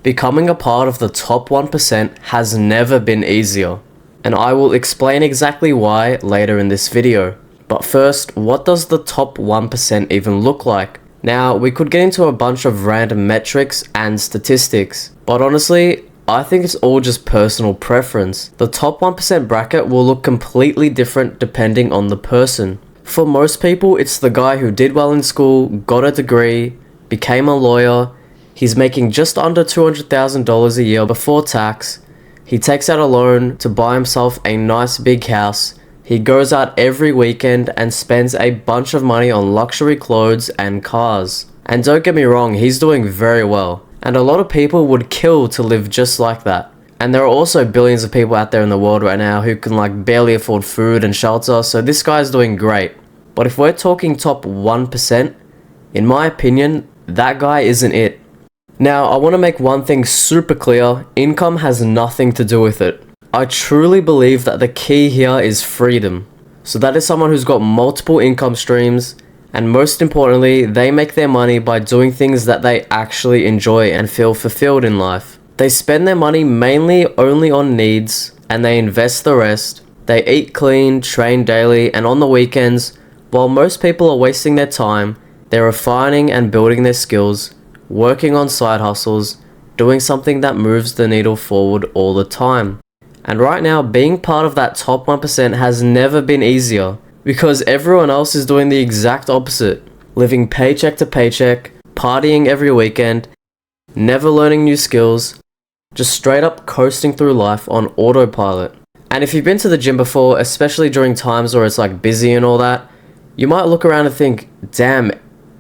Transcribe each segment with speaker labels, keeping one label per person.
Speaker 1: Becoming a part of the top 1% has never been easier, and I will explain exactly why later in this video. But first, what does the top 1% even look like? Now, we could get into a bunch of random metrics and statistics, but honestly, I think it's all just personal preference. The top 1% bracket will look completely different depending on the person. For most people, it's the guy who did well in school, got a degree, became a lawyer, he's making just under $200,000 a year before tax, he takes out a loan to buy himself a nice big house, he goes out every weekend and spends a bunch of money on luxury clothes and cars. And don't get me wrong, he's doing very well. And a lot of people would kill to live just like that. And there are also billions of people out there in the world right now who can barely afford food and shelter, so this guy's doing great. But if we're talking top 1%, in my opinion, that guy isn't it. Now, I want to make one thing super clear, income has nothing to do with it. I truly believe that the key here is freedom. So that is someone who's got multiple income streams, and most importantly, they make their money by doing things that they actually enjoy and feel fulfilled in life. They spend their money mainly only on needs, and they invest the rest. They eat clean, train daily, and on the weekends, while most people are wasting their time, they're refining and building their skills, working on side hustles, doing something that moves the needle forward all the time. And right now, being part of that top 1% has never been easier, because everyone else is doing the exact opposite. Living paycheck to paycheck, partying every weekend, never learning new skills, just straight up coasting through life on autopilot. And if you've been to the gym before, especially during times where it's busy and all that, you might look around and think, damn,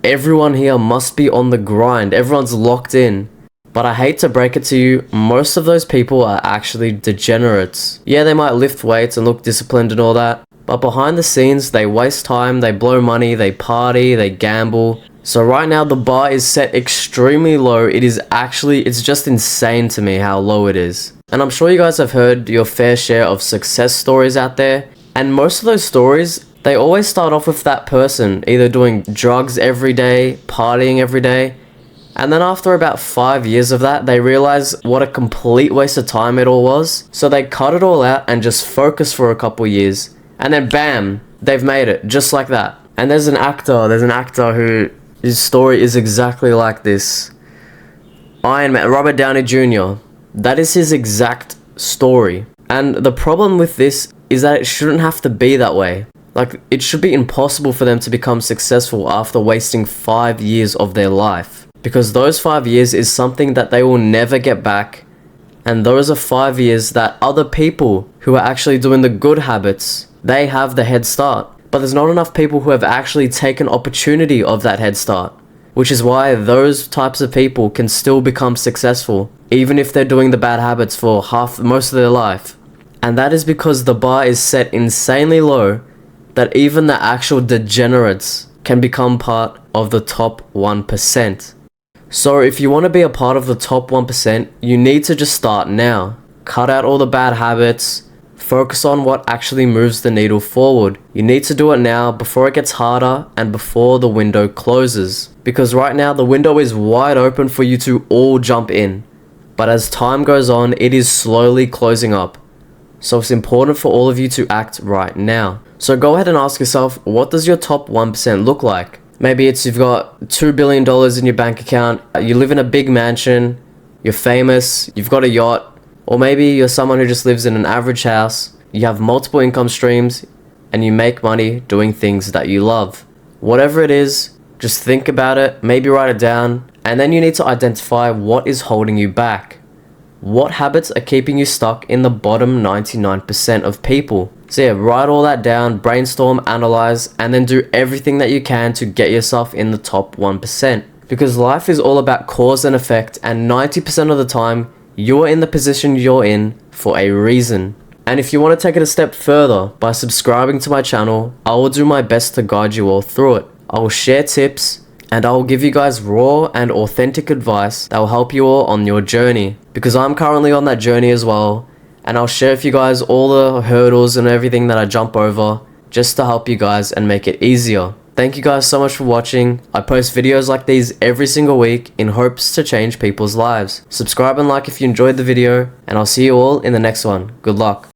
Speaker 1: everyone here must be on the grind, everyone's locked in. But I hate to break it to you, most of those people are actually degenerates. Yeah, they might lift weights and look disciplined and all that, but behind the scenes, they waste time, they blow money, they party, they gamble. So right now, the bar is set extremely low. It's just insane to me how low it is. And I'm sure you guys have heard your fair share of success stories out there, and most of those stories, they always start off with that person either doing drugs every day, partying every day, and then after about 5 years of that, they realize what a complete waste of time it all was. So they cut it all out and just focus for a couple years. And then bam, they've made it, just like that. And there's an actor who, his story is exactly like this. Iron Man, Robert Downey Jr. That is his exact story. And the problem with this is that it shouldn't have to be that way. It should be impossible for them to become successful after wasting 5 years of their life. Because those 5 years is something that they will never get back. And those are 5 years that other people who are actually doing the good habits, they have the head start. But there's not enough people who have actually taken opportunity of that head start. Which is why those types of people can still become successful, even if they're doing the bad habits for most of their life. And that is because the bar is set insanely low that even the actual degenerates can become part of the top 1%. So if you want to be a part of the top 1%, you need to just start now. Cut out all the bad habits, focus on what actually moves the needle forward. You need to do it now before it gets harder and before the window closes. Because right now the window is wide open for you to all jump in. But as time goes on, it is slowly closing up. So it's important for all of you to act right now. So go ahead and ask yourself, what does your top 1% look like? Maybe it's you've got $2 billion in your bank account, you live in a big mansion, you're famous, you've got a yacht, or maybe you're someone who just lives in an average house, you have multiple income streams, and you make money doing things that you love. Whatever it is, just think about it, maybe write it down, and then you need to identify what is holding you back. What habits are keeping you stuck in the bottom 99% of people? So yeah, write all that down, brainstorm, analyze, and then do everything that you can to get yourself in the top 1%. Because life is all about cause and effect, and 90% of the time, you are in the position you're in for a reason. And if you want to take it a step further, by subscribing to my channel, I will do my best to guide you all through it. I will share tips, and I will give you guys raw and authentic advice that will help you all on your journey. Because I'm currently on that journey as well, and I'll share with you guys all the hurdles and everything that I jump over just to help you guys and make it easier. Thank you guys so much for watching. I post videos like these every single week in hopes to change people's lives. Subscribe and like if you enjoyed the video, and I'll see you all in the next one. Good luck.